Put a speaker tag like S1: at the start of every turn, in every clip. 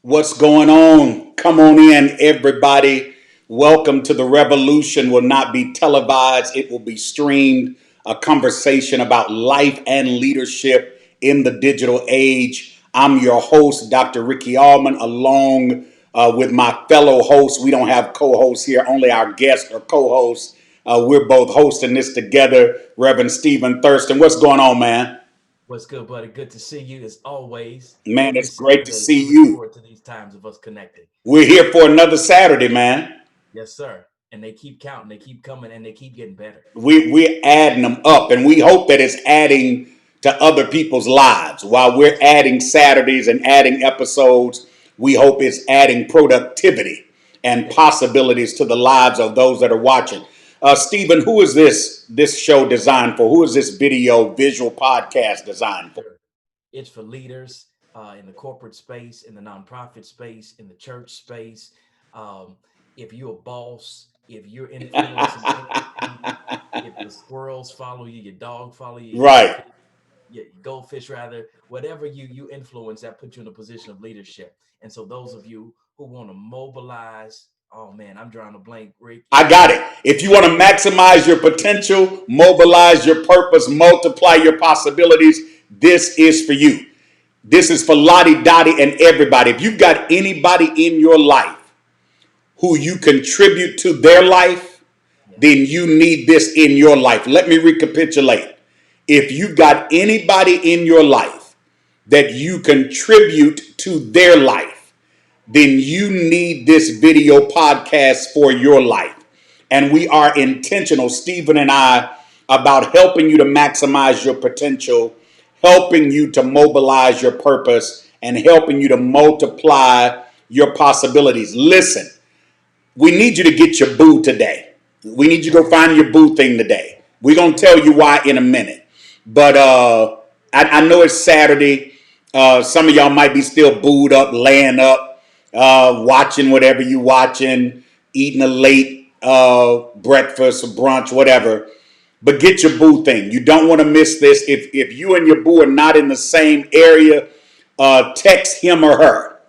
S1: What's going on? Come on in, everybody. Welcome to The Revolution. Will not be televised, it will be streamed. A conversation about life and leadership in the digital age. I'm your host, Dr. Ricky Allmon, along with my fellow hosts. We don't have co hosts here, only our guests are co hosts. We're both hosting this together. Reverend Stephen Thurston. What's going on, man?
S2: What's good, buddy? Good to see you as always.
S1: Man,
S2: Every
S1: it's great to
S2: Saturday, I
S1: see
S2: look
S1: you.
S2: forward to these times of us connecting.
S1: We're here for another Saturday, man.
S2: Yes, sir. And they keep counting, they keep coming, and they keep getting better.
S1: We're adding them up, and we hope that it's adding to other people's lives. While we're adding Saturdays and adding episodes, we hope it's adding productivity and possibilities to the lives of those that are watching. Stephen, who is this show designed for? Who is this video visual podcast designed for?
S2: Sure. It's for leaders in the corporate space, in the nonprofit space, in the church space. Um, if you're a boss, if you're influencing anything, if the squirrels follow you, your dog follow you,
S1: Right.
S2: your goldfish rather, whatever you influence, that puts you in a position of leadership. And so those of you who want to mobilize, oh man, I'm drawing a blank, Rick.
S1: I got it. If you want to maximize your potential, mobilize your purpose, multiply your possibilities, this is for you. This is for Lottie Dottie and everybody. If you've got anybody in your life who you contribute to their life, then you need this in your life. Let me recapitulate. If you've got anybody in your life that you contribute to their life, then you need this video podcast for your life. And we are intentional, Stephen and I, about helping you to maximize your potential, helping you to mobilize your purpose, and helping you to multiply your possibilities. Listen, we need you to get your boo today. We need you to go find your boo thing today. We're going to tell you why in a minute. But I know it's Saturday. Some of y'all might be still booed up, laying up, watching whatever you watching, eating a late breakfast or brunch, whatever. But get your boo thing. You don't want to miss this. If you and your boo are not in the same area, text him or her.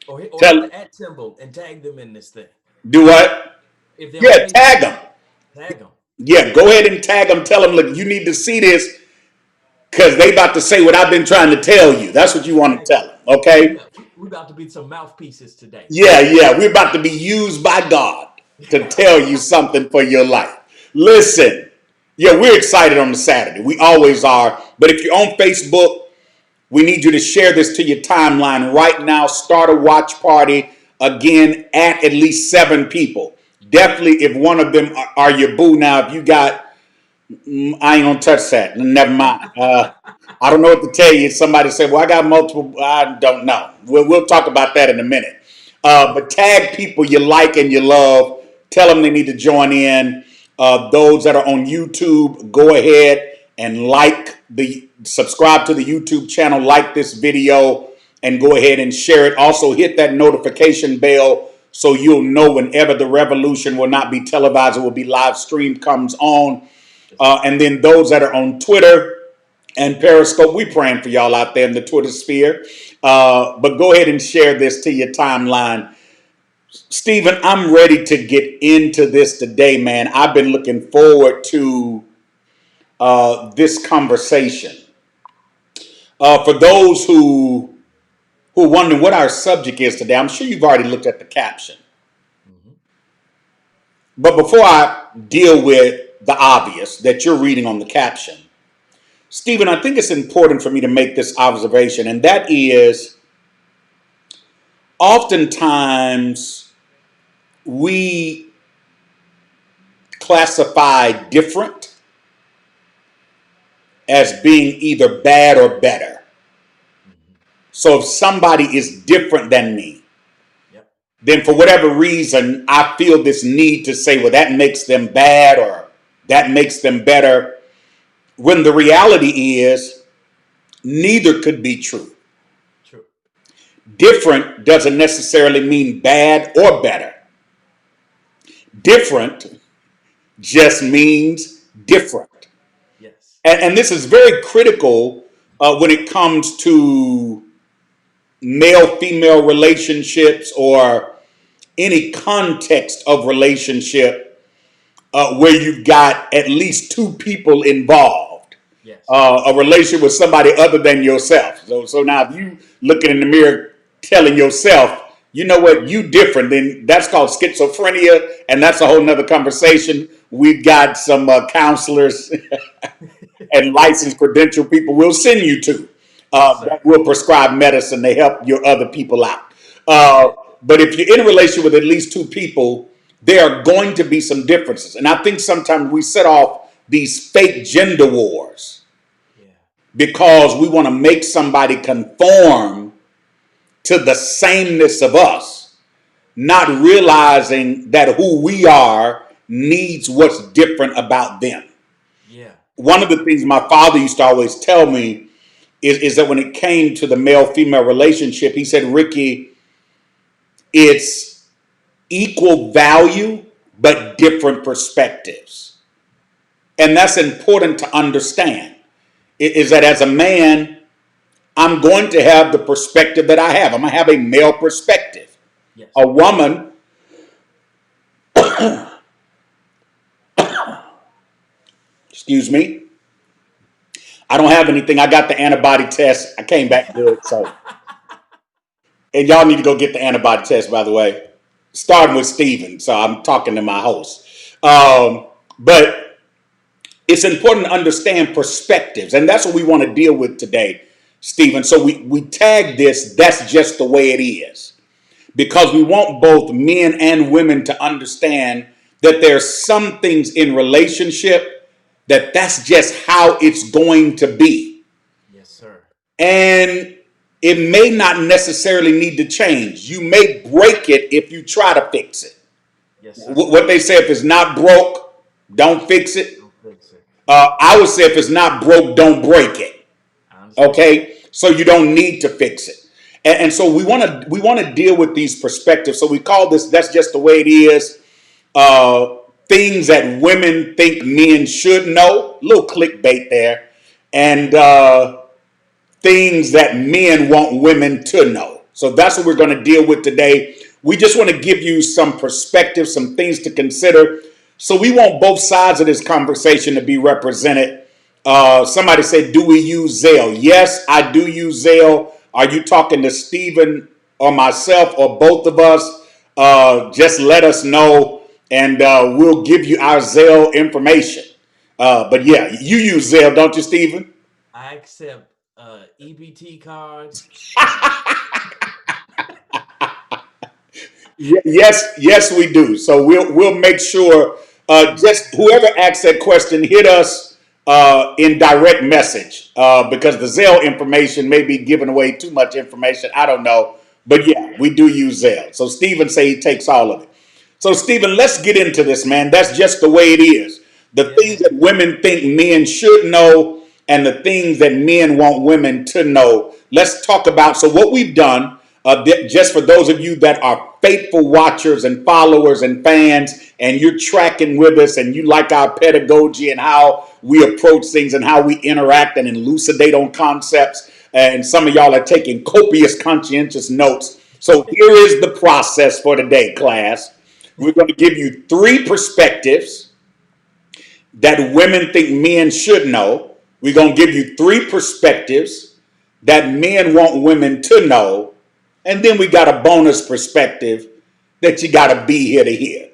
S2: Or hit
S1: Tell
S2: the at symbol and tag them in this thing.
S1: do what?
S2: If they're on
S1: Yeah, tag
S2: Facebook,
S1: them.
S2: tag them.
S1: Yeah, go ahead and tag them. Tell them, look, you need to see this because they about to say what I've been trying to tell you. That's what you want to tell them, okay?
S2: Yeah, we about to be some mouthpieces today.
S1: Yeah. We're about to be used by God to tell you something for your life. Listen, yeah, we're excited on the Saturday. We always are. But if you're on Facebook, we need you to share this to your timeline right now. Start a watch party again at least 7 people. Definitely, if one of them are your boo. Now, if you got, I ain't gonna touch that. Never mind. I don't know what to tell you. Somebody said, "Well, I got multiple." I don't know. We'll talk about that in a minute. But tag people you like and you love. Tell them they need to join in. Those that are on YouTube, go ahead and subscribe to the YouTube channel, like this video, and go ahead and share it. Also, hit that notification bell so you'll know whenever the revolution will not be televised, it will be live streamed, comes on. And then those that are on Twitter and Periscope, we praying for y'all out there in the Twitter sphere. But go ahead and share this to your timeline. Stephen, I'm ready to get into this today, man. I've been looking forward to this conversation. For those who are wondering what our subject is today, I'm sure you've already looked at the caption.
S2: Mhm.
S1: But before I deal with the obvious that you're reading on the caption, Stephen, I think it's important for me to make this observation, and that is oftentimes we classify different as being either bad or better.
S2: Mhm.
S1: So if somebody is different than me,
S2: Yep.
S1: then for whatever reason, I feel this need to say, well, that makes them bad or that makes them better. When the reality is, neither could be true.
S2: True.
S1: Different doesn't necessarily mean bad or better. Different just means different.
S2: Yes.
S1: And this is very critical when it comes to male female relationships or any context of relationship where you've got at least two people involved,
S2: Yes.
S1: a relationship with somebody other than yourself. So now if you looking in the mirror telling yourself, you know what, you different, then that's called schizophrenia, and that's a whole nother conversation. We've got some counselors and licensed credentialed people we'll send you to
S2: Yes, sir.
S1: that will prescribe medicine to help your other people out.
S2: Amen.
S1: But if you're in a relationship with at least two people, there are going to be some differences. And I think sometimes we set off these fake gender wars
S2: Yeah.
S1: because we want to make somebody conform to the sameness of us, not realizing that who we are needs what's different about them.
S2: Yeah.
S1: One of the things my father used to always tell me is that when it came to the male female relationship, he said, Ricky, it's equal value, but different perspectives. And that's important to understand is that as a man, I'm going to have the perspective that I have. I'm going to have a male perspective.
S2: Yes.
S1: A woman, excuse me, I don't have anything. I got the antibody test. I came back good. So, and y'all need to go get the antibody test, by the way. Starting with Stephen. So I'm talking to my host. But it's important to understand perspectives. And that's what we want to deal with today, Stephen. So we tag this, that's just the way it is. Because we want both men and women to understand that there's some things in relationship that's just how it's going to be.
S2: Yes, sir.
S1: And it may not necessarily need to change. You may break it if you try to fix it.
S2: Yes, sir.
S1: What they say, if it's not broke, don't fix it.
S2: Don't fix it.
S1: I would say if it's not broke, don't break it.
S2: I understand.
S1: Okay, so you don't need to fix it. And so we want to deal with these perspectives. So we call this, that's just the way it is. Things that women think men should know. A little clickbait there. And things that men want women to know. So that's what we're going to deal with today. We just want to give you some perspective, some things to consider. So we want both sides of this conversation to be represented. Somebody said, do we use Zelle? Yes, I do use Zelle. Are you talking to Stephen or myself or both of us? Just let us know and we'll give you our Zelle information. But yeah, you use Zelle, don't you, Stephen?
S2: I accept EBT cards. Uh,
S1: Yes, we do. So we'll make sure. Just whoever asks that question, hit us in direct message because the Zelle information may be giving away too much information. I don't know, but yeah, we do use Zelle. So Stephen say he takes all of it. So Stephen, let's get into this, man. That's just the way it is. The
S2: yeah,
S1: things
S2: man.
S1: that women think men should know, and the things that men want women to know. Let's talk about. So what we've done. Just for those of you that are faithful watchers and followers and fans, and you're tracking with us and you like our pedagogy and how we approach things and how we interact and elucidate on concepts, and some of y'all are taking copious, conscientious notes. So here is the process for today, class. We're going to give you three perspectives that women think men should know. We're going to give you three perspectives that men want women to know. And then we got a bonus perspective that you got to be here to hear.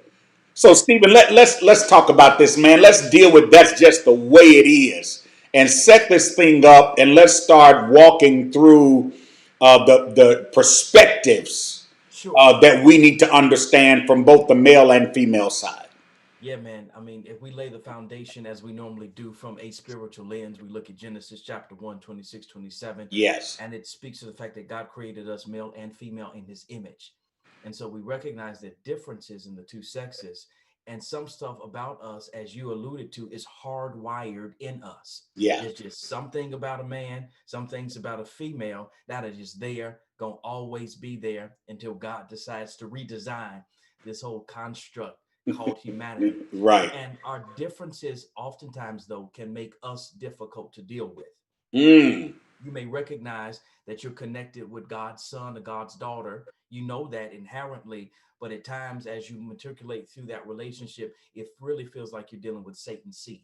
S1: So, Stephen, let's talk about this, man. Let's deal with that's just the way it is, and set this thing up, and let's start walking through the perspectives
S2: Sure.
S1: that we need to understand from both the male and female side.
S2: Yeah, man. I mean, if we lay the foundation as we normally do from a spiritual lens, we look at Genesis chapter 1, 26, 27,
S1: Yes.
S2: and it speaks to the fact that God created us male and female in his image. And so we recognize that differences in the two sexes and some stuff about us, as you alluded to, is hardwired in us.
S1: Yeah.
S2: There's just something about a man, some things about a female that are just there, gonna always be there until God decides to redesign this whole construct called humanity.
S1: Right.
S2: And our differences, oftentimes, though, can make us difficult to deal with.
S1: Mm.
S2: You may recognize that you're connected with God's son or God's daughter. You know that inherently, but at times as you matriculate through that relationship, it really feels like you're dealing with Satan's seed.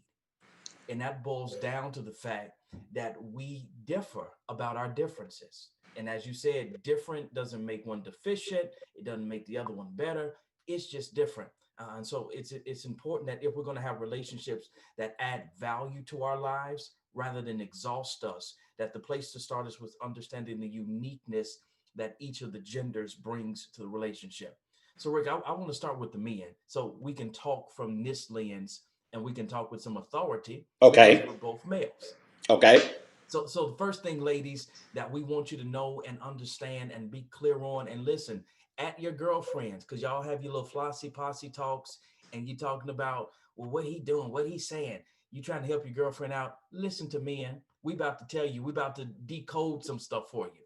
S2: And that boils down to the fact that we differ about our differences. And as you said, different doesn't make one deficient. It doesn't make the other one better. It's just different. And so it's important that if we're going to have relationships that add value to our lives rather than exhaust us, that the place to start is with understanding the uniqueness that each of the genders brings to the relationship. So, Rick, I want to start with the men so we can talk from this lens and we can talk with some authority because
S1: Okay.
S2: we're both males.
S1: Okay.
S2: So the first thing, ladies, that we want you to know and understand and be clear on and listen at your girlfriends, because y'all have your little flossy posse talks and you talking about, well, what he doing, what he saying. You trying to help your girlfriend out. Listen to me, and we about to tell you, we about to decode some stuff for you.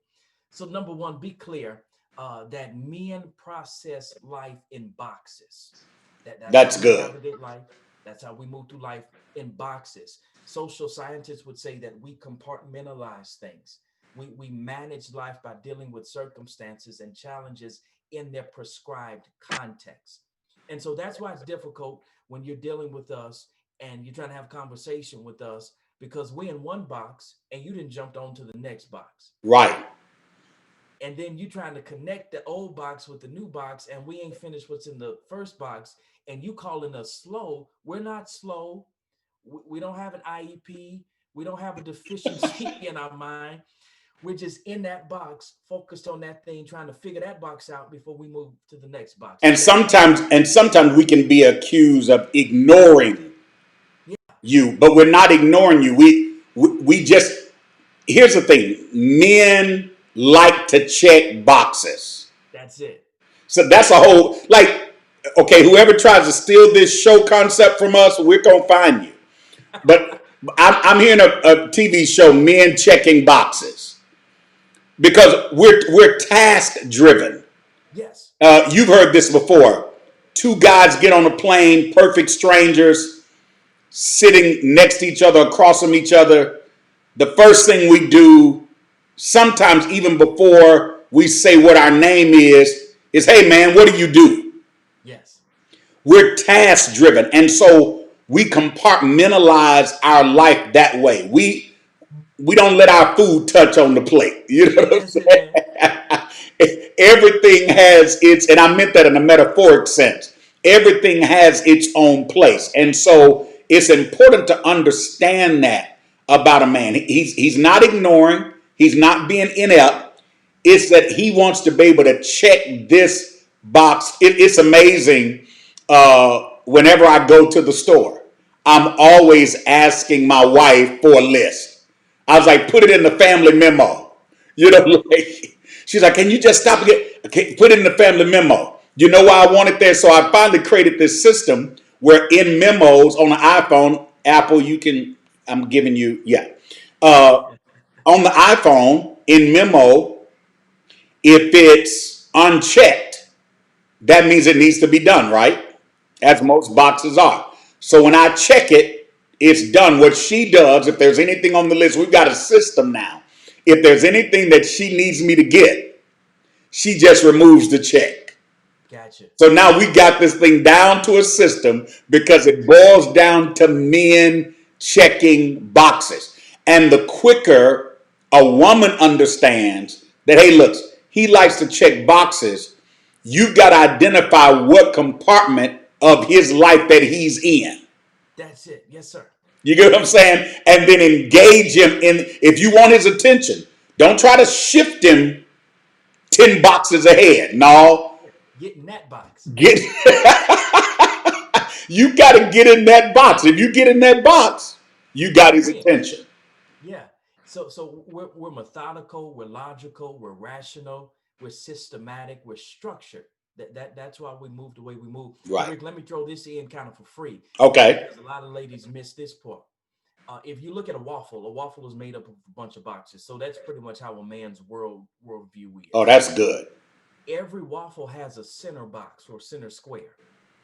S2: So number one, be clear that men process life in boxes. That's how
S1: That's
S2: we
S1: good.
S2: navigate life. That's how we move through life in boxes. Social scientists would say that we compartmentalize things. We manage life by dealing with circumstances and challenges in their prescribed context. And so that's why it's difficult when you're dealing with us and you're trying to have conversation with us because we're in one box and you didn't jump on to the next box.
S1: Right.
S2: And then you trying to connect the old box with the new box and we ain't finished what's in the first box and you calling us slow. We're not slow. We don't have an IEP. We don't have a deficiency in our mind. We're just in that box, focused on that thing, trying to figure that box out before we move to the next box.
S1: And
S2: Is that fair?
S1: sometimes we can be accused of ignoring
S2: Yeah,
S1: you, but we're not ignoring you. We just, here's the thing. Men like to check boxes.
S2: that's it.
S1: So that's a whole, like, okay, whoever tries to steal this show concept from us, we're going to find you. But I'm hearing a TV show, Men Checking Boxes, because we're task driven.
S2: Yes,
S1: You've heard this before. Two guys get on a plane, perfect strangers, sitting next to each other, across from each other. The first thing we do, sometimes even before we say what our name is, hey man, what do you do?
S2: yes,
S1: We're task driven. And so we compartmentalize our life that way. We don't let our food touch on the plate. You know what I'm
S2: that's it, man.
S1: saying? Everything has its, and I meant that in a metaphoric sense. Everything has its own place. And so it's important to understand that about a man. He's not ignoring, he's not being inept. It's that he wants to be able to check this box. It's amazing. Whenever I go to the store, I'm always asking my wife for a list. I was like, put it in the family memo. You know, like, she's like, can you just stop again? Okay, put it in the family memo. You know why I want it there? So I finally created this system where in memos on the iPhone, Apple, you can, I'm giving you, yeah. On the iPhone, in memo, if it's unchecked, that means it needs to be done, right? As most boxes are. So when I check it, it's done. What she does, if there's anything on the list, we've got a system now. If there's anything that she needs me to get, she just removes the check.
S2: Gotcha.
S1: So now we got this thing down to a system because it boils down to men checking boxes. And the quicker a woman understands that, hey, look, he likes to check boxes, you've got to identify what compartment of his life that he's in.
S2: That's it. Yes, sir.
S1: You get what I'm saying? And then engage him in, if you want his attention, don't try to shift him 10 boxes ahead. No,
S2: Yeah. Get in that box.
S1: get, you got to get in that box. If you get in that box, you got
S2: You
S1: his
S2: win.
S1: attention.
S2: Yeah. So we're methodical, we're logical, we're rational, we're systematic, we're structured. That's why we move the way we move. And
S1: Right.
S2: Rick, let me throw this in kind of for free
S1: Okay.
S2: because a lot of ladies miss this part. If you look at a waffle is made up of a bunch of boxes. So that's pretty much how a man's worldview
S1: Oh,
S2: is.
S1: that's good.
S2: Every waffle has a center box or center square,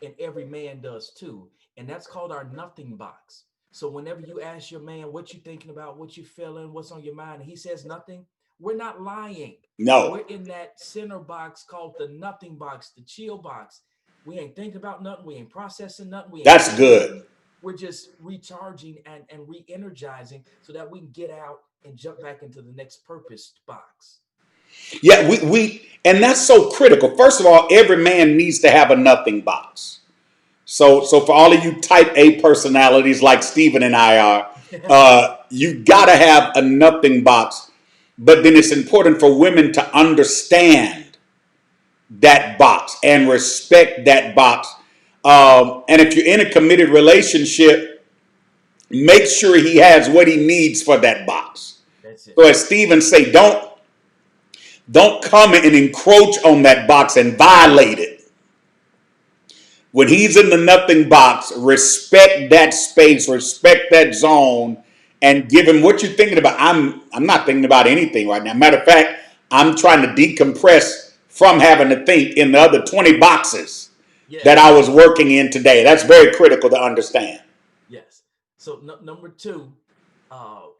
S2: and every man does too. And that's called our nothing box. So whenever you ask your man what you thinking about, what you feeling, what's on your mind, and he says nothing, we're not lying.
S1: No,
S2: We're in that center box called the nothing box, the chill box. We ain't thinking about nothing. We ain't processing nothing. We ain't
S1: that's
S2: feeling
S1: good.
S2: nothing. We're just recharging and re-energizing so that we can get out and jump back into the next purposed box.
S1: Yeah, and that's so critical. First of all, every man needs to have a nothing box. So for all of you type A personalities like Stephen and I are, you got to have a nothing box. But then it's important for women to understand that box and respect that box. And if you're in a committed relationship, make sure he has what he needs for that box.
S2: That's it.
S1: So as Stephen say, don't come and encroach on that box and violate it. When he's in the nothing box, respect that space, respect that zone, and give him what you're thinking about. I'm not thinking about anything right now. Matter of fact, I'm trying to decompress from having to think in the other 20 boxes that I
S2: Yes.
S1: was working in today. That's very critical to understand.
S2: Yes. So number two,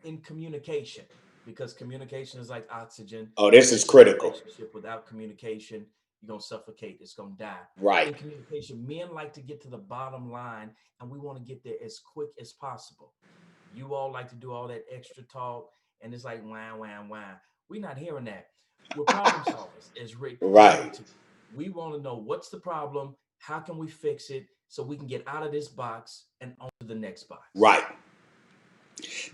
S2: in communication, because communication is like oxygen.
S1: Oh, this is
S2: This is a
S1: critical.
S2: relationship without communication, you're gonna suffocate. It's gonna die.
S1: Right.
S2: In communication, men like to get to the bottom line, and we want to get there as quick as possible. You all like to do all that extra talk, and it's like wah wah wah. We're not hearing that. We're problem solvers, as Rick alluded
S1: Right.
S2: to. We want to know what's the problem, how can we fix it, so we can get out of this box and on to the next box.
S1: Right.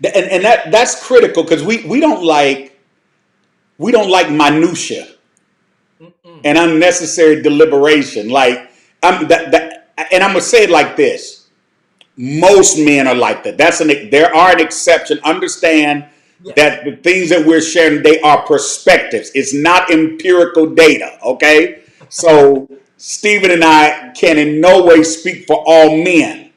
S1: And that's critical because we don't like minutia
S2: Mm-mm.
S1: and unnecessary deliberation. Like and I'm gonna say it like this: most men are like that. There are an exception. Understand
S2: Yes.
S1: that the things that we're sharing, they are perspectives. It's not empirical data. Okay, so Stephen and I can in no way speak for all men,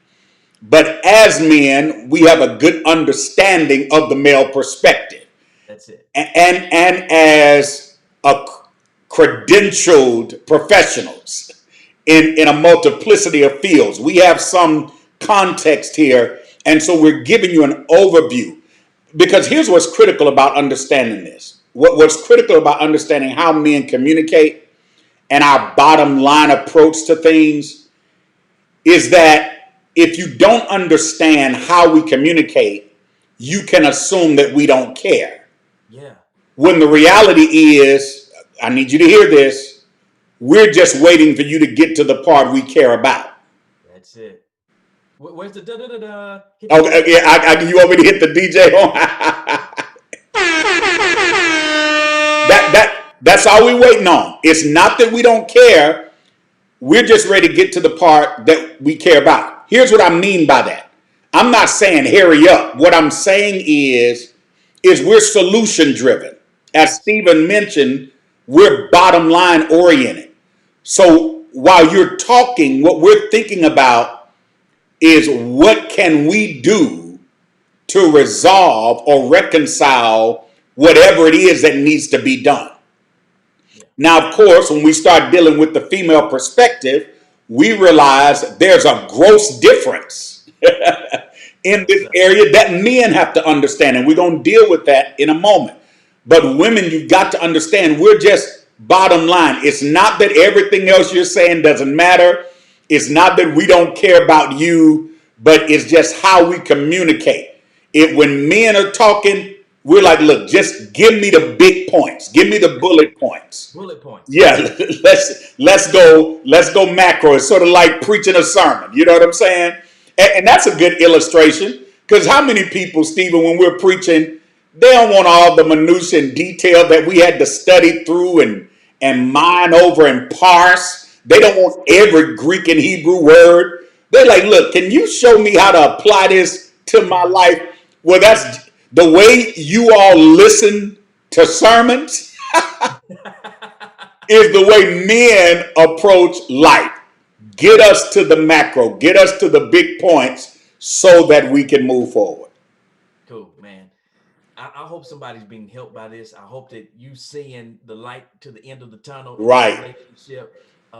S1: but as men, we have a good understanding of the male perspective.
S2: That's it.
S1: And as a credentialed professionals in a multiplicity of fields, we have some context here, and so we're giving you an overview. Because here's what's critical about understanding this. What's critical about understanding how men communicate and our bottom line approach to things is that if you don't understand how we communicate, you can assume that we don't care.
S2: Yeah.
S1: When the reality is, I need you to hear this, we're just waiting for you to get to the part we care about.
S2: That's it. Where's the da da da da? Hit the
S1: Okay, yeah,
S2: DJ.
S1: you want me to hit the DJ on? That's all we're waiting on. It's not that we don't care. We're just ready to get to the part that we care about. Here's what I mean by that. I'm not saying hurry up. What I'm saying is we're solution driven. As
S2: Yes.
S1: Stephen mentioned, we're bottom line oriented. So while you're talking, what we're thinking about is what can we do to resolve or reconcile whatever it is that needs to be done.
S2: Yeah.
S1: Now, of course, when we start dealing with the female perspective, we realize there's a gross difference in
S2: Yes,
S1: this
S2: sir.
S1: area that men have to understand, and we're going to deal with that in a moment. But women, you've got to understand we're just bottom line. It's not that everything else you're saying doesn't matter. It's not that we don't care about you, but it's just how we communicate. When men are talking, we're like, look, just give me the big points. Give me the bullet points.
S2: Bullet points.
S1: Yeah, let's go macro. It's sort of like preaching a sermon. You know what I'm saying? And that's a good illustration because how many people, Stephen, when we're preaching, they don't want all the minutia and detail that we had to study through and mine over and parse. They don't
S2: Yes.
S1: want every Greek and Hebrew word. They're like, look, can you show me how to apply this to my life? Well, that's the way you all listen to sermons is the way men approach life. Get us to the macro, get us to the big points so that we can move forward.
S2: Cool, man. I hope somebody's being helped by this. I hope that you seeing the light to the end of the tunnel in your
S1: Right.
S2: relationship,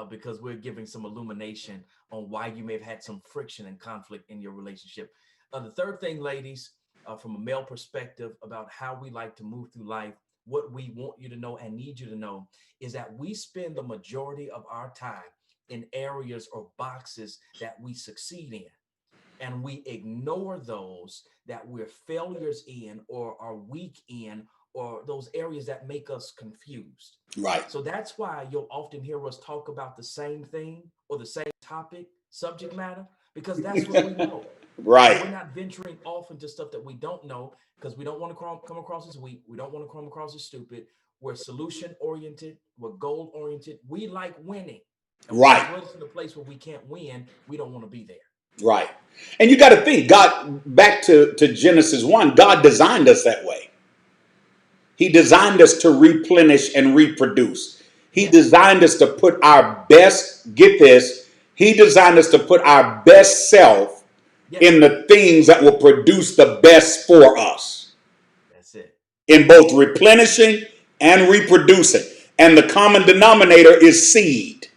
S2: because we're giving some illumination on why you may have had some friction and conflict in your relationship. The third thing, ladies, from a male perspective about how we like to move through life, what we want you to know and need you to know is that we spend the majority of our time in areas or boxes that we succeed in. And we ignore those that we're failures in or are weak in, or those areas that make us confused.
S1: Right.
S2: So that's why you'll often hear us talk about the same thing or the same topic, subject matter, because that's what we know. And we're
S1: Right.
S2: not venturing off into stuff that we don't know because we don't want to come across as weak. We don't want to come across as stupid. We're solution oriented. We're goal oriented. We like winning. And when you
S1: Right.
S2: put us in a place where we can't win, we don't want to be there.
S1: Right. And you got to think, God, back to Genesis 1, God designed us that way. He designed us to replenish and reproduce. He
S2: Yes.
S1: designed us to put our best, get this, he designed us to put our best self in
S2: Yes.
S1: the things that will produce the best for us
S2: That's it.
S1: in both replenishing and reproducing. And the common denominator is seed.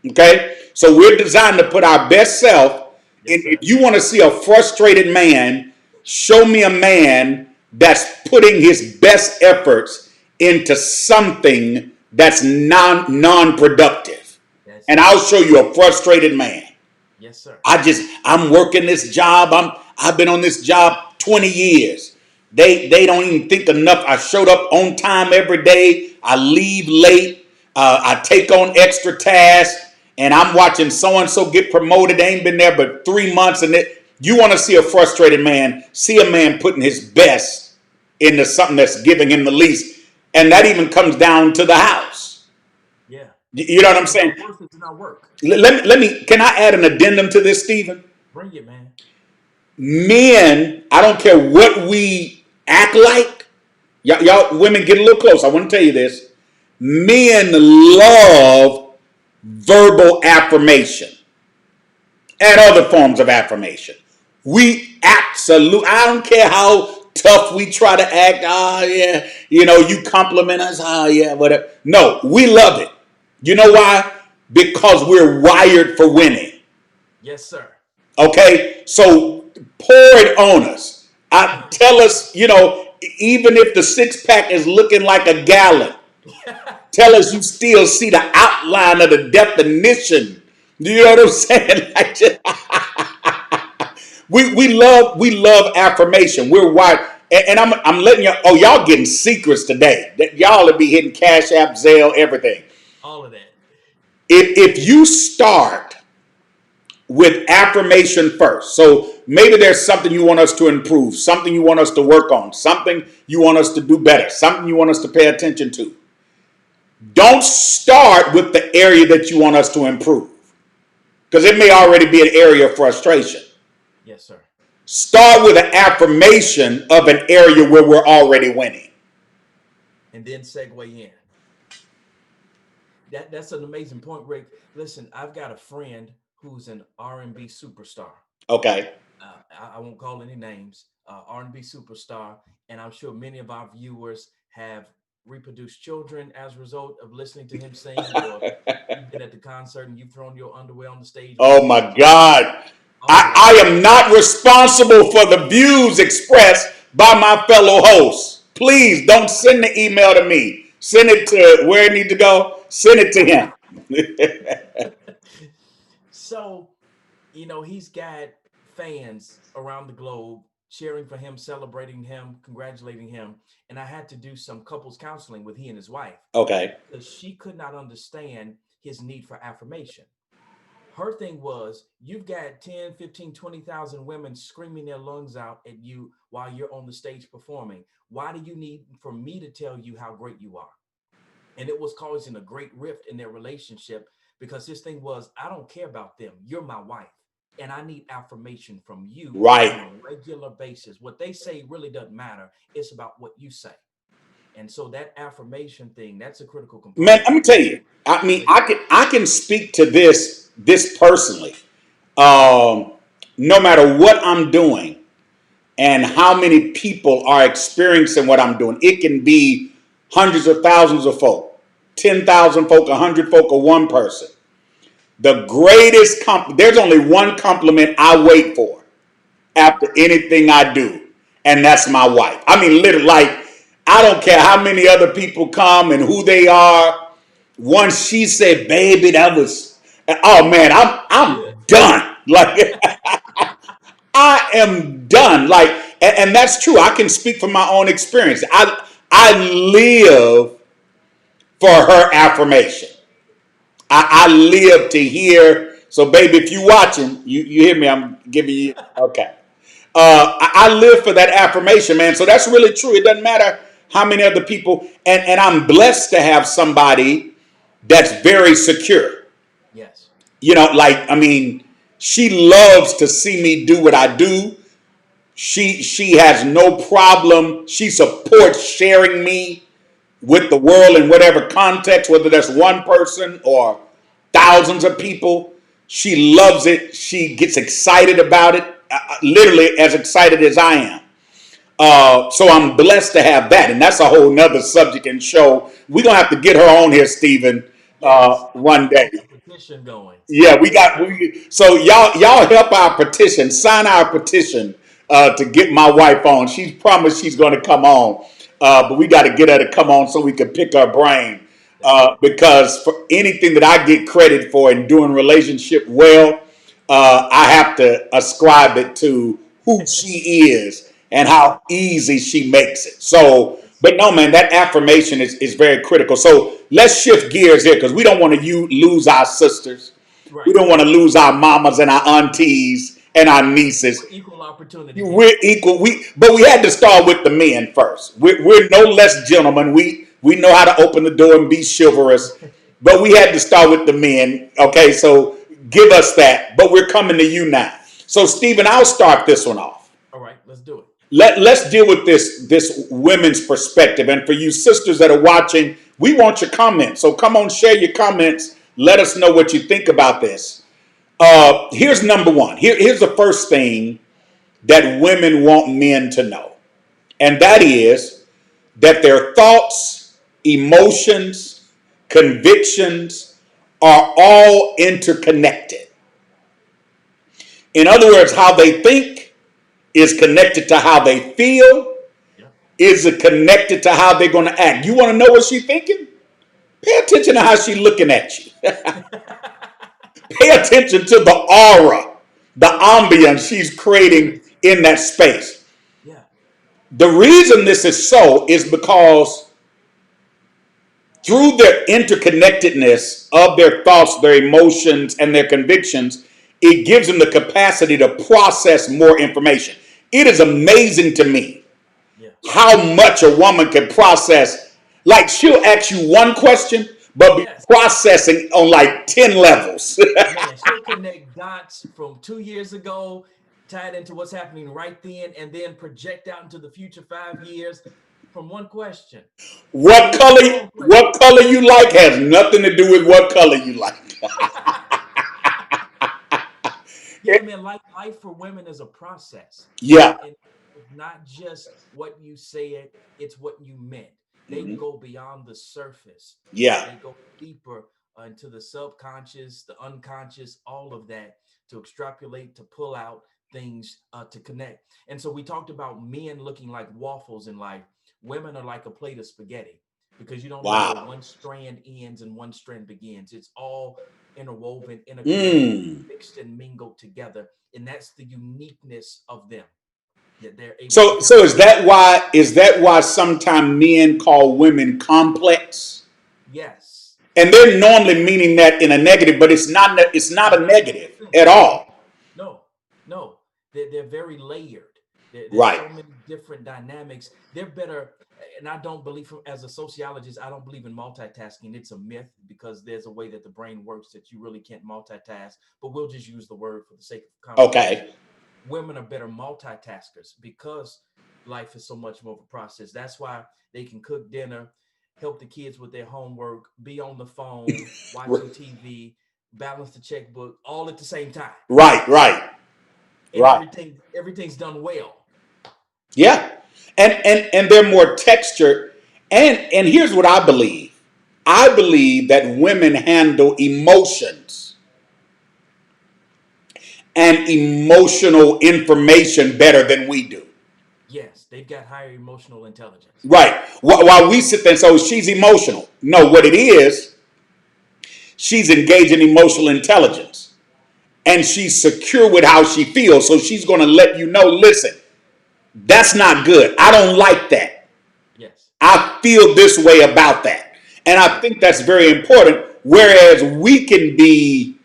S1: Okay? So we're designed to put our best self.
S2: Yes,
S1: And if
S2: sir.
S1: you want to see a frustrated man, show me a man that's putting his best efforts into something that's non-productive.
S2: That's
S1: And
S2: it.
S1: I'll show you a frustrated man.
S2: Yes, sir.
S1: I'm working this job. I've been on this job 20 years. They don't even think enough. I showed up on time every day. I leave late. I take on extra tasks, and I'm watching so and so get promoted. They ain't been there but 3 months, and you want to see a frustrated man? See a man putting his best into something that's giving him the least, and that even comes down to the house.
S2: Yeah.
S1: You know what I'm
S2: Because
S1: saying?
S2: our worth is in our work.
S1: Let me. Can I add an addendum to this, Stephen?
S2: Bring it, man.
S1: Men, I don't care what we act like. Y'all women, get a little close. I want to tell you this. Men love verbal affirmation and other forms of affirmation. We absolutely, I don't care how tough we try to act. Ah, yeah, you compliment us. Ah, yeah, whatever. No, we love it. You know why? Because we're wired for winning.
S2: Yes, sir.
S1: Okay, so pour it on us. Tell us, even if the six pack is looking like a gallon, tell us you still see the outline of the definition. Do you know what I'm saying? We love affirmation. We're wired, and I'm letting you. Oh, y'all getting secrets today. That y'all will be hitting Cash App, Zelle, everything.
S2: All of that.
S1: If you start with affirmation first. So maybe there's something you want us to improve, something you want us to work on, something you want us to do better, something you want us to pay attention to. Don't start with the area that you want us to improve, because it may already be an area of frustration.
S2: Yes, sir.
S1: Start with an affirmation of an area where we're already winning.
S2: And then segue in. That's an amazing point, Rick. Listen, I've got a friend who's an R&B superstar.
S1: Okay.
S2: I won't call any names. R&B superstar, and I'm sure many of our viewers have reproduced children as a result of listening to him sing, or you've been at the concert and you've thrown your underwear on the stage when he
S1: Oh
S2: was
S1: my
S2: singing.
S1: God.
S2: All of that.
S1: I am not responsible for the views expressed by my fellow hosts. Please don't send the email to me. Send it to where it needs to go. Send it to him.
S2: So, he's got fans around the globe cheering for him, celebrating him, congratulating him. And I had to do some couples counseling with he and his wife
S1: Okay.
S2: because she could not understand his need for affirmation. Her thing was, you've got 10, 15, 20,000 women screaming their lungs out at you while you're on the stage performing. Why do you need for me to tell you how great you are? And it was causing a great rift in their relationship because his thing was, I don't care about them. You're my wife. And I need affirmation from you on
S1: Right.
S2: a regular basis. What they say really doesn't matter. It's about what you say. And so that affirmation thing, that's a critical
S1: Man,
S2: component.
S1: let me tell you. I mean,
S2: Please.
S1: I can speak to this personally. No matter what I'm doing and how many people are experiencing what I'm doing, it can be hundreds of thousands of folk, 10,000 folk, 100 folk, or one person. The greatest there's only one compliment I wait for. after anything I do, and that's my wife. I mean, literally, like, I don't care how many other people come and who they are. Once she said, "Baby, that was," oh man, I'm done. Like, I am done. Like, and that's true. I can speak from my own experience. I live for her affirmation. I live to hear. So, baby, if you watching, you hear me. I'm giving you okay. I live for that affirmation, man. So that's really true. It doesn't matter how many other people, and I'm blessed to have somebody that's very secure.
S2: Yes.
S1: You know, like, I mean, she loves to see me do what I do. She has no problem. She supports sharing me with the world in whatever context, whether that's one person or thousands of people. She loves it. She gets excited about it, literally as excited as I am. So I'm blessed to have that, and that's a whole nother subject and show. We're gonna have to get her on here, Stephen,
S2: Yes.
S1: one day.
S2: Get the petition going.
S1: Yeah, so y'all help our petition, sign our petition to get my wife on. She's promised she's going to come on, but we got to get her to come on so we can pick her brain.
S2: That's right.
S1: Because for anything that I get credit for in doing relationship well, I have to ascribe it to who she is and
S2: That's right.
S1: how easy she makes it. So,
S2: Yes.
S1: but no, man, that affirmation is very critical. So let's shift gears here because we don't want to lose our sisters. We
S2: Right.
S1: don't want to lose our mamas and our aunties and our nieces.
S2: We're equal opportunity here.
S1: We're equal. But we had to start with the men first. We're no less gentlemen. We know how to open the door and be chivalrous, but we had to start with the men. Okay, so give us that. But we're coming to you now. So Stephen, I'll start this one off.
S2: All right, let's do it.
S1: Let's deal with this women's perspective. And for you sisters that are watching, we want your comments. So come on, share your comments. Let us know what you think about this. Here's number one. Here's the first thing that women want men to know, and that is that their thoughts, emotions, convictions are all interconnected. In other words, how they think is connected to how they feel,
S2: Yeah.
S1: is it connected to how they're going to act. You want to know what she's thinking? Pay attention to how she's looking at you. Pay attention to the aura, the ambience she's creating in that space.
S2: Yeah.
S1: The reason this is so is because through their interconnectedness of their thoughts, their emotions, and their convictions, it gives them the capacity to process more information. It is amazing to me
S2: Yeah.
S1: how much a woman can process. Like, she'll ask you one question, but be
S2: Yes.
S1: processing on like 10 levels.
S2: Man, she'll connect dots from 2 years ago, tied into what's happening right then, and then project out into the future 5 years from one question.
S1: What
S2: Maybe even
S1: color
S2: more questions.
S1: what color you like has nothing to do with what color you like.
S2: Yeah, man, life for women is a process.
S1: Yeah.
S2: And it's not just what you said, it's what you meant. They
S1: Mhm.
S2: go beyond the surface.
S1: Yeah.
S2: They go deeper into the subconscious, the unconscious, all of that to extrapolate, to pull out things, to connect. And so we talked about men looking like waffles in life. Women are like a plate of spaghetti because you don't know where
S1: Wow.
S2: one strand ends and one strand begins. It's all interwoven, interconnected,
S1: Mm.
S2: mixed and mingled together. And that's the uniqueness of them that they're able to
S1: So
S2: kind of
S1: is that why sometimes men call women complex?
S2: yes,
S1: And they're normally meaning that in a negative, but it's not a
S2: not a
S1: negative
S2: negative thing.
S1: at
S2: No,
S1: all.
S2: no, no. They're very layered. There's
S1: Right.
S2: so many different dynamics. They're better. And I don't believe, as a sociologist, I don't believe in multitasking. It's a myth because there's a way that the brain works that you really can't multitask. But we'll just use the word for the sake of conversation.
S1: Okay.
S2: Women are better multitaskers because life is so much more of a process. That's why they can cook dinner, help the kids with their homework, be on the phone, watching TV, balance the checkbook, all at the same time.
S1: Right, right,
S2: And
S1: right.
S2: everything's done well.
S1: Yeah. And they're more textured. And here's what I believe. I believe that women handle emotions and emotional information better than we do.
S2: Yes, they've got higher emotional intelligence.
S1: Right. While we sit there and say, oh, she's emotional. No, what it is, she's engaged in emotional intelligence. And she's secure with how she feels. So she's going to let you know, listen, that's not good. I don't like that.
S2: Yes.
S1: I feel this way about that. And I think that's very important. Whereas we can be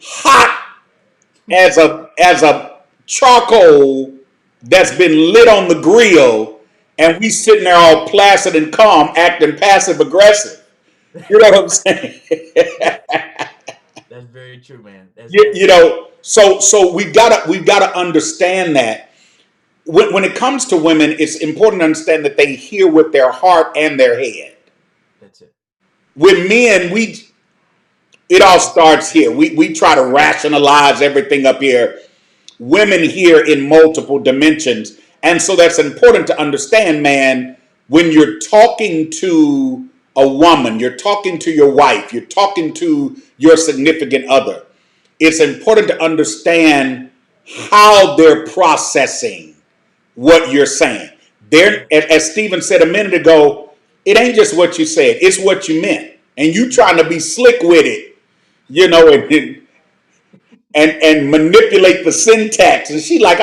S1: hot as a charcoal that's been lit on the grill, and we sitting there all placid and calm, acting passive aggressive. You know what I'm saying?
S2: That's very true, man. That's
S1: you,
S2: that's
S1: you
S2: very
S1: know, so we've gotta understand that when it comes to women, it's important to understand that they hear with their heart and their head.
S2: that's it.
S1: With men, it all starts here. We try to rationalize everything up here. Women hear in multiple dimensions. And so that's important to understand, man, when you're talking to a woman, you're talking to your wife, you're talking to your significant other. It's important to understand how they're processing what you're saying. They're, as Stephen said a minute ago, it ain't just what you said, it's what you meant. And you trying to be slick with it, and manipulate the syntax. And she like,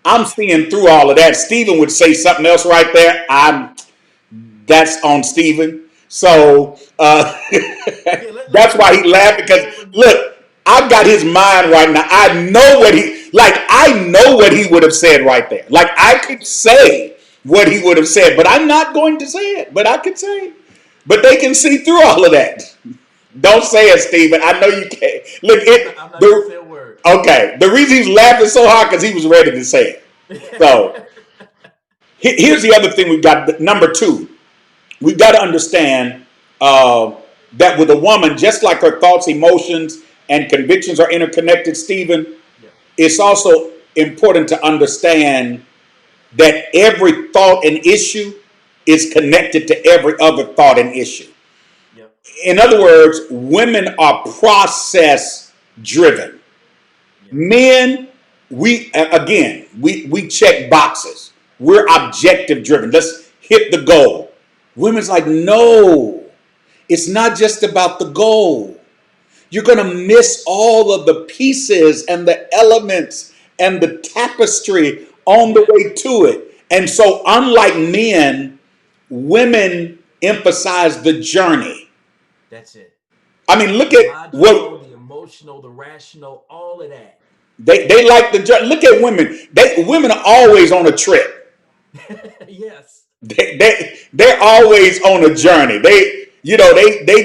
S1: I'm seeing through all of that. Stephen would say something else right there. That's on Stephen. So
S2: Yeah,
S1: that's
S2: let's
S1: why he
S2: take a
S1: laughed
S2: step
S1: because
S2: forward.
S1: look, I've got his mind right now. I know what he would have said right there. Like I could say what he would have said, but I'm not going to say it. But I could say it. But they can see through all of that. Don't say it, Stephen. I know you can't. Look,
S2: I'm not gonna say a word.
S1: okay. The reason he's laughing so hard because he was ready to say it. So here's the other thing we've got. Number two, we've got to understand that with a woman, just like her thoughts, emotions, and convictions are interconnected, Stephen,
S2: Yeah.
S1: it's also important to understand that every thought and issue is connected to every other thought and issue.
S2: Yep.
S1: In other words, women are process driven.
S2: Yep.
S1: Men, we check boxes. We're objective driven. Let's hit the goal. Women's like, no, it's not just about the goal. You're going to miss all of the pieces and the elements and the tapestry on the
S2: Yeah.
S1: way to it. And so, unlike men, women emphasize the journey.
S2: That's it.
S1: I mean, look
S2: The
S1: at
S2: logical,
S1: what
S2: the emotional, the rational, all of that.
S1: they like the journey. Look at women. Women are always on a trip.
S2: Yes.
S1: They're always on a journey. They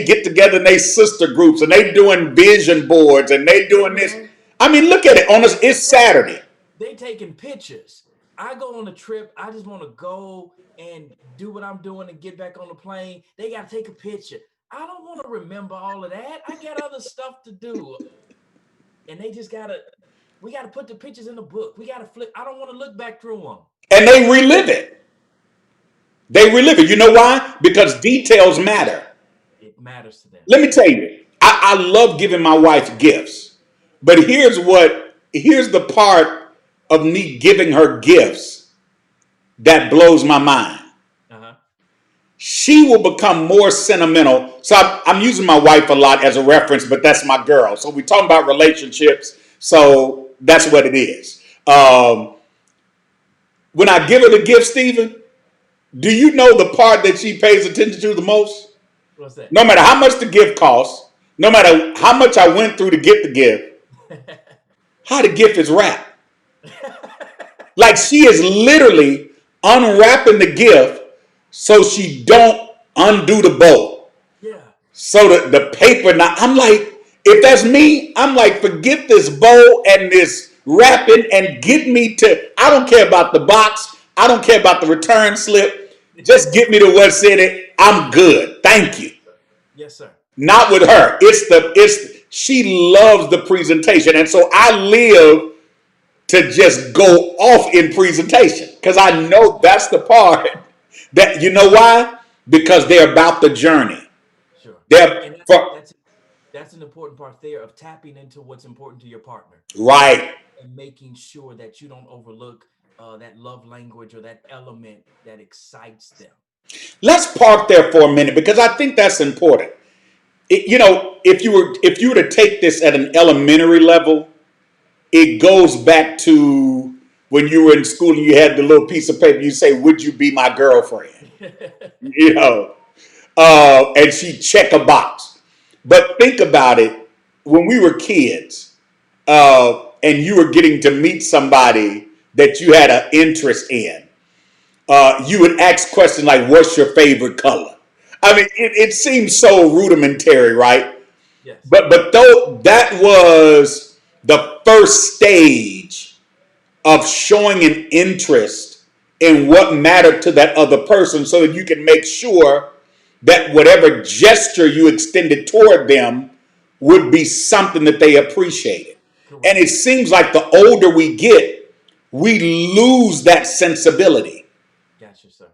S1: get together in they sister groups and they doing vision boards and they
S2: Hey
S1: doing this.
S2: man,
S1: I mean, look at it. It's Saturday.
S2: they taking pictures. I go on a trip. I just want to go and do what I'm doing and get back on the plane. They got to take a picture. I don't want to remember all of that. I got other stuff to do. And they just got to, we got to put the pictures in the book. We got to flip. I don't want to look back through them.
S1: And they relive it. They relive it. You know why? Because details matter.
S2: It matters to them.
S1: Let me tell
S2: Yes.
S1: you, I love giving my wife gifts. But here's the part of me giving her gifts that blows my mind.
S2: Uh-huh.
S1: She will become more sentimental. So I'm using my wife a lot as a reference, but that's my girl. So we're talking about relationships. So that's what it is. When I give her the gift, Stephen, do you know the part that she pays attention to the most?
S2: What's that?
S1: No matter how much the gift costs, no matter how much I went through to get the gift, how the gift is wrapped. Like she is literally unwrapping the gift so she don't undo the bow.
S2: Yeah.
S1: So the paper now, I'm like, if that's me, I'm like, forget this bow and this wrapping and get me to, I don't care about the box. I don't care about the return slip. Just get me to what's in it. I'm good. Thank you.
S2: Yes, sir.
S1: Not with her. She loves the presentation. And so I live to just go off in presentation because I know that's the part that, you know why? Because they're about the journey.
S2: Sure.
S1: They're
S2: And
S1: for
S2: that's it. That's an important part there of tapping into what's important to your partner
S1: Right.
S2: and making sure that you don't overlook that love language or that element that excites them.
S1: Let's park there for a minute because I think that's important. If you were to take this at an elementary level, it goes back to when you were in school and you had the little piece of paper. You say, "Would you be my girlfriend?" You know, and she check a box. But think about it. When we were kids, and you were getting to meet somebody that you had an interest in, you would ask questions like, "What's your favorite color?" I mean, it seems so rudimentary, right?
S2: Yes,
S1: But though that was the first stage of showing an interest in what mattered to that other person, so that you can make sure that whatever gesture you extended toward them would be something that they appreciated. And
S2: correct.
S1: it seems like the older we get, we lose that sensibility.
S2: Gotcha, sir.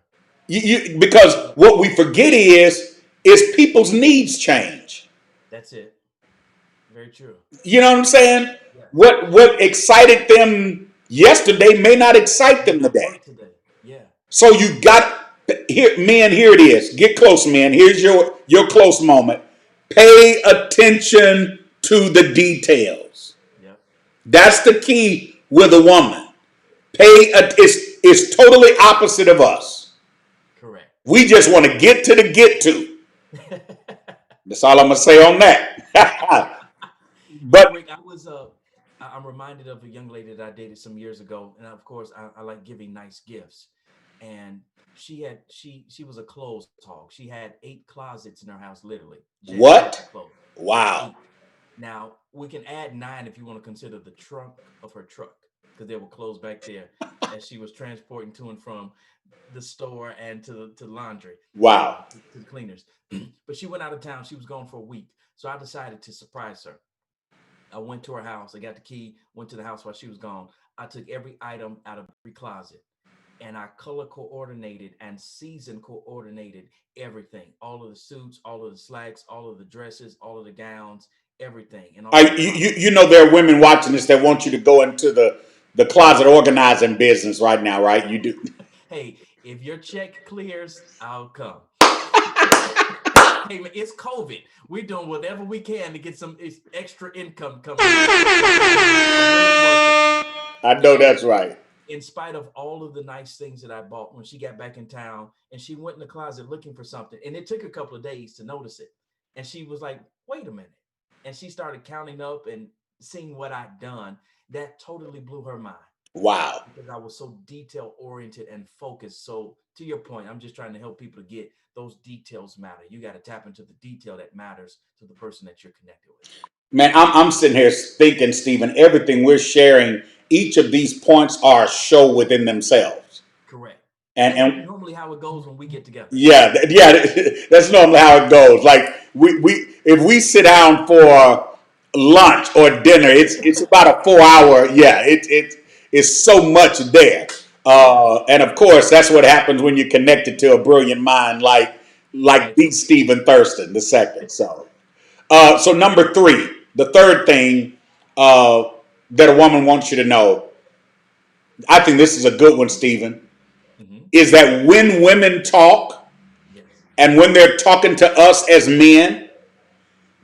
S1: Because what we forget is people's needs change.
S2: That's it. Very true.
S1: You know what I'm saying?
S2: Yes.
S1: What excited them yesterday may not excite
S2: May
S1: them
S2: not
S1: today.
S2: work today. Yeah.
S1: So you got here, men. Here it is. Get close, men. Here's your close moment. Pay attention to the details.
S2: Yep.
S1: That's the key with a woman. It's totally opposite of us.
S2: Correct.
S1: We just want to get to the get to. That's all I'm gonna say on that. But
S2: Rick, I'm reminded of a young lady that I dated some years ago, and of course, I like giving nice gifts. And she was a clothes hog. She had 8 closets in her house, literally jam packed with
S1: what?
S2: clothes.
S1: Wow.
S2: 8. Now we can add 9 if you want to consider the trunk of her truck, because there were clothes back there as she was transporting to and from the store and to laundry,
S1: Wow.
S2: to the cleaners. But she went out of town. She was gone for a week, so I decided to surprise her. I went to her house. I got the key, went to the house while she was gone. I took every item out of every closet and I color coordinated and season coordinated everything. All of the suits, all of the slacks, all of the dresses, all of the gowns, everything, and all
S1: I,
S2: of the
S1: you,
S2: tops.
S1: you you know there are women watching this that want you to go into the closet organizing business right now, right? You do.
S2: Hey, if your check clears, I'll come. Hey man, it's COVID. We're doing whatever we can to get some extra income coming in. So I'm a willing worker.
S1: I know
S2: And
S1: that's right.
S2: in spite of all of the nice things that I bought when she got back in town, and she went in the closet looking for something, and it took a couple of days to notice it. And she was like, "Wait a minute," and she started counting up and seeing what I'd done. That totally blew her mind
S1: Wow.
S2: because I was so detail oriented and focused. So to your point, I'm just trying to help people to get those details matter. You got to tap into the detail that matters to the person that you're connected with.
S1: Man, I'm sitting here thinking, Stephen, everything we're sharing, each of these points are a show within themselves.
S2: Correct.
S1: And
S2: That's
S1: and
S2: normally how it goes when we get together.
S1: yeah, that's normally how it goes. Like we if we sit down for lunch or dinner, it's about a 4 hour. Yeah, it's so much there.
S2: Yeah.
S1: And of course, that's what happens when you're connected to a brilliant mind like the
S2: Rightfully so.
S1: Stephen Thurston the second. So number three, the third thing uh, that a woman wants you to know, I think this is a good one, Stephen,
S2: Hmm.
S1: is that when women talk
S2: Yes.
S1: and when they're talking to us as men,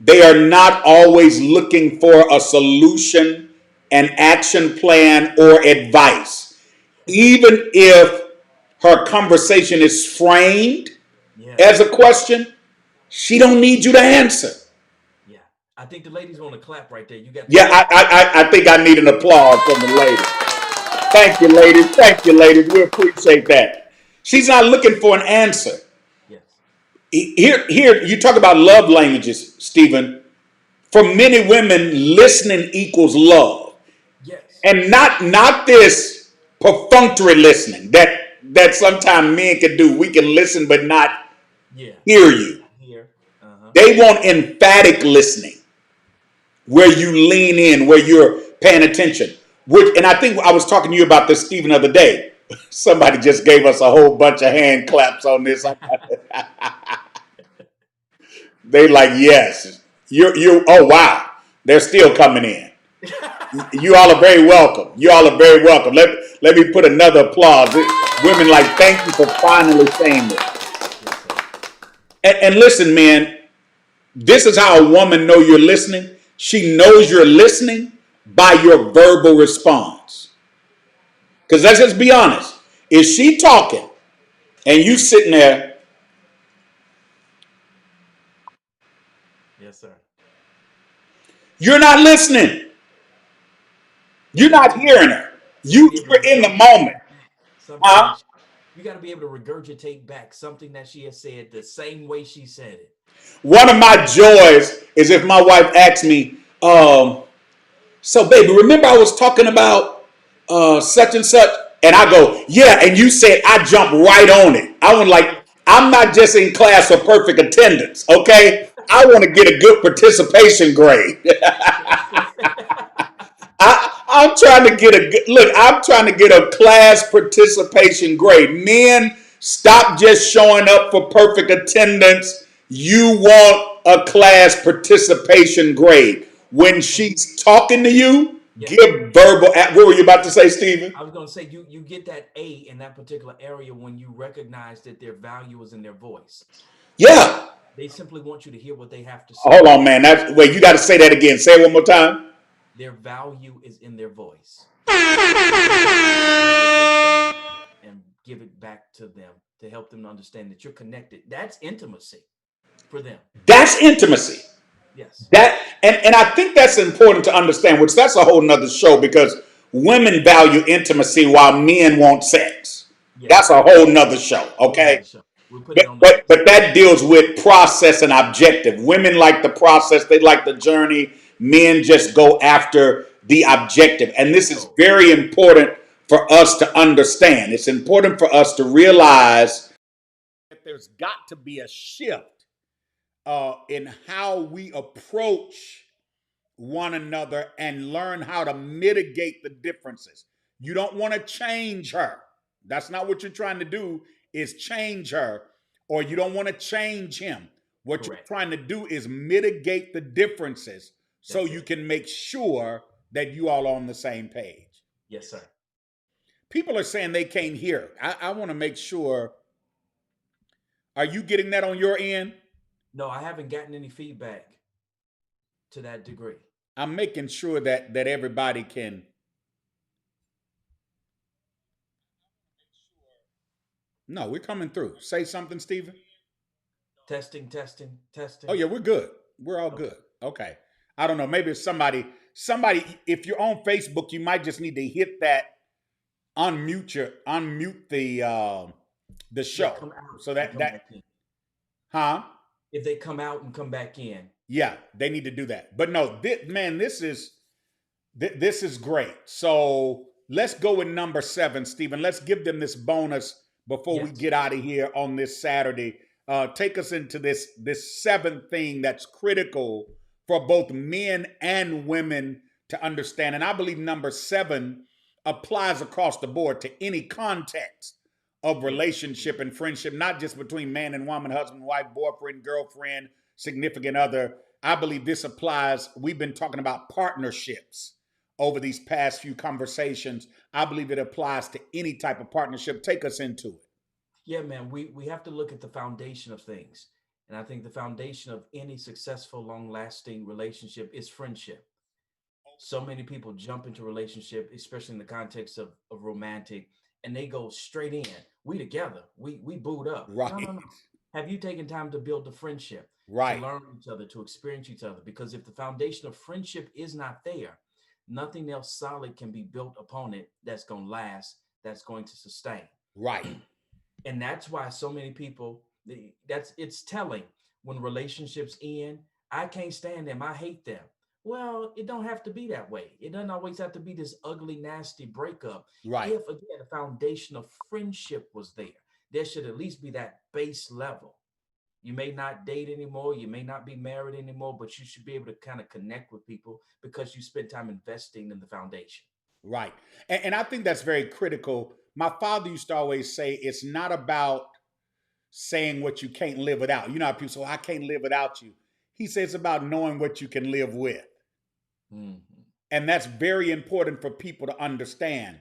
S1: they are not always looking for a solution, an action plan, or advice. Even if her conversation is framed as
S2: Yes.
S1: a question, she don't need you to answer.
S2: Yeah. I think the ladies want to clap right there. You got the
S1: Yeah, I,
S2: clap.
S1: I, I think I need an applause from the ladies. Thank you, ladies. Thank you, ladies. We appreciate that. She's not looking for an answer.
S2: Yes.
S1: Here, you talk about love languages, Stephen. For many women, listening equals love,
S2: Yes.
S1: and not this perfunctory listening that sometimes men can do. We can listen but not
S2: Yeah.
S1: hear you.
S2: Not here. Uh-huh.
S1: They want emphatic listening, where you lean in, where you're paying attention. And I think I was talking to you about this, Stephen, the other day. Somebody just gave us a whole bunch of hand claps on this. They like, yes. Oh wow, they're still coming in. You all are very welcome. You all are very welcome. Let me put another applause. Women like, thank you for finally saying this.
S2: Yes, sir.
S1: And listen, man, this is how a woman know you're listening. She knows you're listening by your verbal response. Because let's just be honest. Is she talking and you sitting there,
S2: Yes, sir.
S1: you're not listening.
S2: You
S1: You're
S2: got to
S1: not
S2: be able to,
S1: hearing her. You're
S2: be able to
S1: in the
S2: regurgitate
S1: moment.
S2: back something
S1: Huh?
S2: that you got to be able to regurgitate back something that she has said the same way she said it.
S1: One of my joys is if my wife asks me, so baby, remember I was talking about such and such? And I go, yeah, and you said I jumped right on it. I was like, I'm not just in class for perfect attendance, okay? I want to get a good participation grade.
S2: Yes, sir.
S1: I'm trying to get I'm trying to get a class participation grade. Men, stop just showing up for perfect attendance. You want a class participation grade. When
S2: And you,
S1: she's talking to you,
S2: yes,
S1: give verbal. What were you about to say, Stephen?
S2: I was going to say you get that A in that particular area when you recognize that their value is in their voice.
S1: Yeah.
S2: They simply want you to hear what they have to say.
S1: Hold on, man. Wait. You got to say that again. Say it one more time.
S2: Their value is in their voice. You simply want them to hear what they say and give it back to them to help them understand that you're connected. That's intimacy for them.
S1: That's intimacy.
S2: Yes.
S1: And I think that's important to understand, which that's a whole nother show because women value intimacy while men want sex. That's
S2: Yes.
S1: a whole nother show,
S2: Whole
S1: okay?
S2: nother show. We'll put it
S1: But
S2: on the
S1: but
S2: next.
S1: but that deals with process and objective. Women like the process, they like the journey. Men just go after the objective. And
S2: The
S1: this is
S2: goal.
S1: very important for us to understand. It's important for us to realize that there's got to be a shift in how we approach one another and learn how to mitigate the differences. You don't want to change her. That's not what you're trying to do is change her, or you don't want to change him. What you're
S2: Correct.
S1: trying to do is mitigate the differences so
S2: That's
S1: you
S2: it.
S1: can make sure that you all are on the same page.
S2: Yes, sir.
S1: People are saying they can't hear. I want to make sure. Are you getting that on your end?
S2: No, I haven't gotten any feedback to that degree.
S1: I'm making sure that everybody can. No, we're coming through. Say something, Stephen.
S2: Testing, testing,
S1: Oh
S2: testing.
S1: yeah, we're good. We're all
S2: Okay.
S1: good. Okay. I don't know. Maybe if somebody, if you're on Facebook, you might just need to hit that unmute the
S2: Yeah,
S1: show.
S2: come out
S1: So
S2: and
S1: that
S2: come
S1: that
S2: back in.
S1: huh?
S2: If they come out and come back in.
S1: Yeah, they need to do that. But no, man, this is great. So let's go with number 7, Stephen. Let's give them this bonus before we
S2: Yes.
S1: get out of here on this Saturday. Take us into this seventh thing that's critical for both men and women to understand. And I believe number 7 applies across the board to any context of
S2: Yes.
S1: relationship and friendship, not just between man and woman, husband, wife, boyfriend, girlfriend, significant other. I believe this applies. We've been talking about partnerships over these past few conversations. I believe it applies to any type of partnership. Take us into it.
S2: Yeah, man. We have to look at the foundation of things. And I think the foundation of any successful, long-lasting relationship is friendship. So many people jump into relationship, especially in the context of romantic, and they go straight in. We together. We boot up. No, no,
S1: Right.
S2: no. Have you taken time to build the friendship, to
S1: Right.
S2: learn each other, to experience each other? Because if the foundation of friendship is not there, nothing else solid can be built upon it that's going to last, that's going to sustain.
S1: Right.
S2: And that's why so many people, that's it's telling when relationships end. I can't stand them, I hate them. Well, it don't have to be that way. It doesn't always have to be this ugly nasty breakup.
S1: Right.
S2: If again the foundation of friendship was there, there should at least be that base level. You may not date anymore, you may not be married anymore, but you should be able to kind of connect with people because you spent time investing in the foundation.
S1: Right. And I think that's very critical. My father used to always say it's not about saying what you can't live without. You know how people say, "Well, I can't live without you." He says it's about knowing what you can live with.
S2: Mm-hmm.
S1: And that's very important for people to understand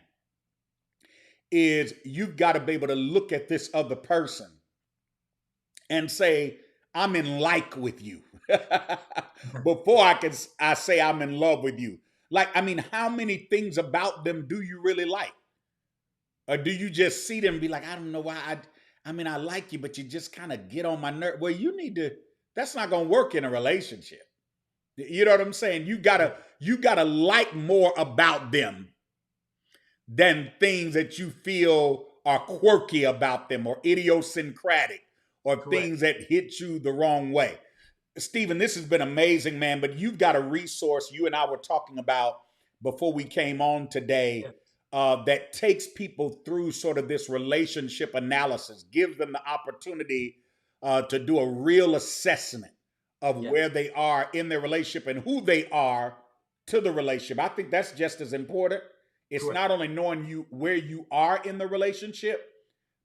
S1: is you've got to be able to look at this other person and say, I'm in like with you before I say I'm in love with you. Like, I mean, how many things about them do you really like? Or do you just see them and be like, I don't know why I mean, I like you, but you just kind of get on my nerve. Well, you need to, that's not gonna work in a relationship. You know what I'm saying?
S2: Yeah.
S1: You gotta like more about them than things that you feel are quirky about them or idiosyncratic or
S2: Correct.
S1: things that hit you the wrong way. Stephen, this has been amazing, man, but you've got a resource you and I were talking about before we came on today
S2: Yes.
S1: that takes people through sort of this relationship analysis, gives them the opportunity to do a real assessment of where
S2: Yes.
S1: they are in their relationship and who they are to the relationship. I think that's just as important. It's
S2: Correct.
S1: not only knowing you where you are in the relationship,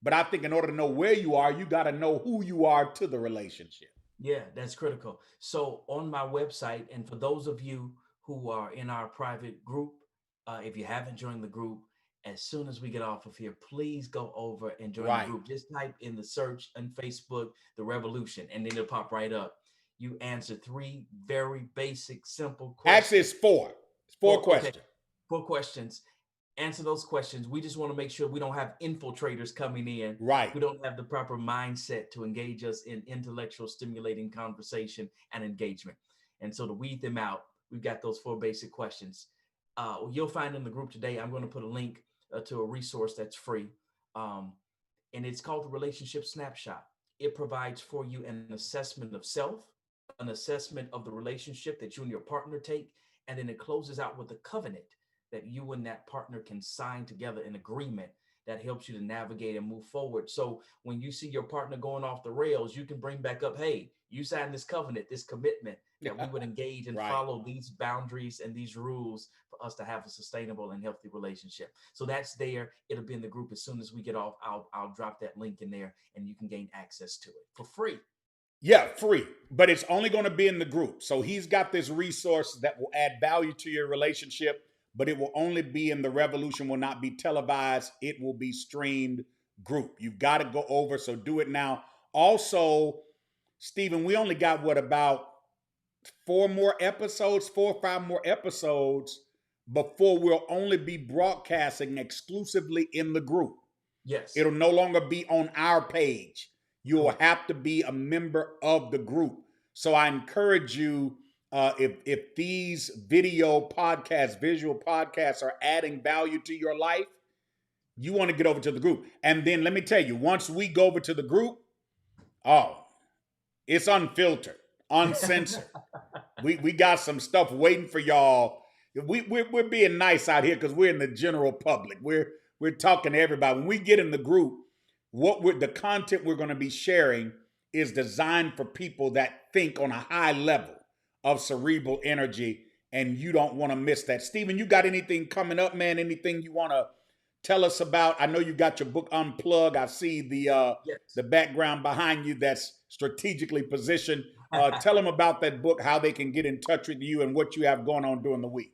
S1: but I think in order to know where you are, you got to know who you are to the relationship.
S2: Yeah, that's critical. So on my website, and for those of you who are in our private group, if you haven't joined the group, as soon as we get off of here, please go over and join the
S1: Right.
S2: group. Just type in the search on Facebook, The Revolution, and then it'll pop right up. You answer three very basic, simple
S1: Actually, it's
S2: questions.
S1: four. It's four
S2: Four, okay,
S1: questions.
S2: 4 questions. Answer those questions. We just want to make sure we don't have infiltrators coming in.
S1: Right.
S2: We don't have the proper mindset to engage us in intellectual stimulating conversation and engagement. And so to weed them out, we've got those 4 basic questions. You'll find in the group today, I'm going to put a link to a resource that's free. Um, and it's called the Relationship Snapshot. It provides for you an assessment of self, an assessment of the relationship that you and your partner take, and then it closes out with a covenant that you and that partner can sign together an agreement that helps you to navigate and move forward. So when you see your partner going off the rails, you can bring back up, hey, you signed this covenant, this commitment that we would engage and
S1: Right.
S2: follow these boundaries and these rules for us to have a sustainable and healthy relationship. So that's there. It'll be in the group as soon as we get off. I'll drop that link in there and you can gain access to it for free.
S1: Yeah, free, but it's only going to be in the group. So he's got this resource that will add value to your relationship, but it will only be in the Revolution, will not be televised. It will be streamed group. You've got to go over, so do it now. Also, Stephen, we only got what, about 4 or 5 more episodes before we'll only be broadcasting exclusively in the group.
S2: Yes,
S1: It'll no longer be on our page. You'll
S2: correct.
S1: have to be a member of the group. So I encourage you, if these video podcasts, visual podcasts are adding value to your life, you want to get over to the group. And then let me tell you, once we go over to the group, oh, it's unfiltered, uncensored. We got some stuff waiting for y'all. We're being nice out here because we're in the general public. We're talking to everybody. When we get in the group, the content we're going to be sharing is designed for people that think on a high level of cerebral energy, and you don't want to miss that. Stephen, you got anything coming up, man? Anything you want to tell us about? I know you got your book Unplug. I see
S2: Yes.
S1: the background behind you that's strategically positioned. Tell them about that book, how they can get in touch with you, and what you have going on during the week.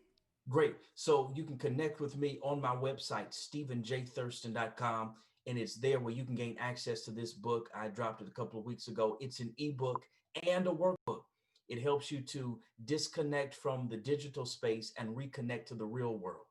S2: Great. So you can connect with me on my website, StephenThurston.com. And it's there where you can gain access to this book. I dropped it a couple of weeks ago. It's an ebook and a workbook. It helps you to disconnect from the digital space and reconnect to the real world,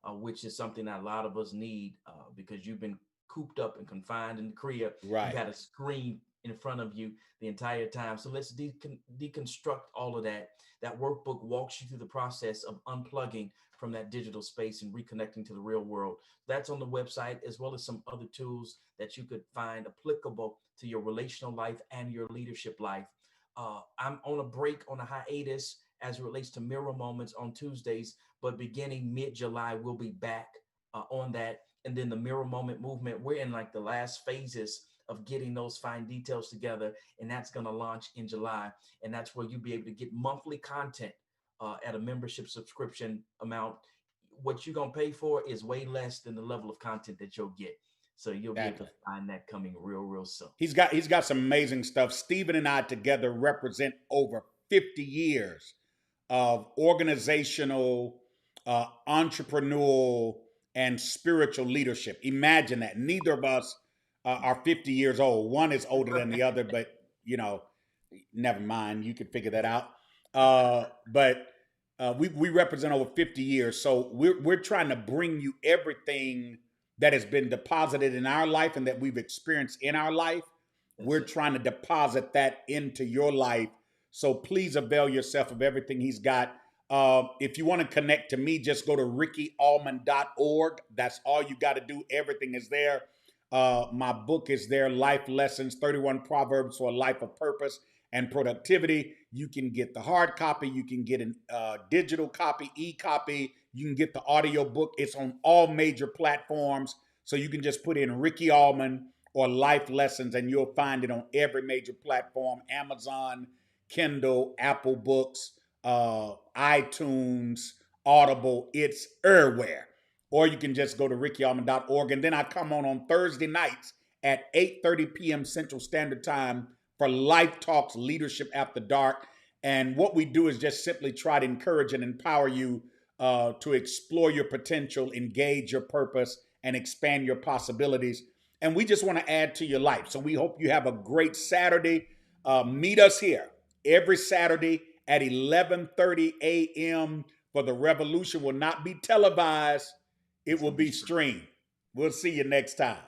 S2: which is something that a lot of us need because you've been cooped up and confined in the crib. You've
S1: Right.
S2: had a screen in front of you the entire time. So let's deconstruct all of that. That workbook walks you through the process of unplugging from that digital space and reconnecting to the real world. That's on the website, as well as some other tools that you could find applicable to your relational life and your leadership life. I'm on a break, on a hiatus as it relates to mirror moments on Tuesdays, but beginning mid-July, we'll be back on that. And then the mirror moment movement, we're in like the last phases of getting those fine details together, and that's going to launch in July. And that's where you'll be able to get monthly content at a membership subscription amount. What you're going to pay for is way less than the level of content that you'll get. So you'll be able
S1: Exactly.
S2: to find that coming real soon.
S1: He's got some amazing stuff. Stephen and I together represent over 50 years of organizational, entrepreneurial, and spiritual leadership. Imagine that. Neither of us are 50 years old. One is older than the other, but you know, never mind. You can figure that out. But we represent over 50 years, so we're trying to bring you everything that has been deposited in our life and that we've experienced in our life. We're trying to deposit that into your life. So please avail yourself of everything he's got. If you want to connect to me, just go to RickyAllmon.org. That's all you got to do. Everything is there. My book is there, Life Lessons, 31 Proverbs for a Life of Purpose and Productivity. You can get the hard copy. You can get a digital copy, e-copy. You can get the audio book. It's on all major platforms. So you can just put in Ricky Allmon or Life Lessons, and you'll find it on every major platform: Amazon, Kindle, Apple Books, iTunes, Audible. It's everywhere. Or you can just go to RickyAllmon.org. And then I come on Thursday nights at 8:30 p.m. Central Standard Time for Life Talks Leadership After Dark. And what we do is just simply try to encourage and empower you to explore your potential, engage your purpose, and expand your possibilities. And we just want to add to your life. So we hope you have a great Saturday. Meet us here every Saturday at 11:30 a.m. for the revolution. Will not be televised. It will be streamed. We'll see you next time.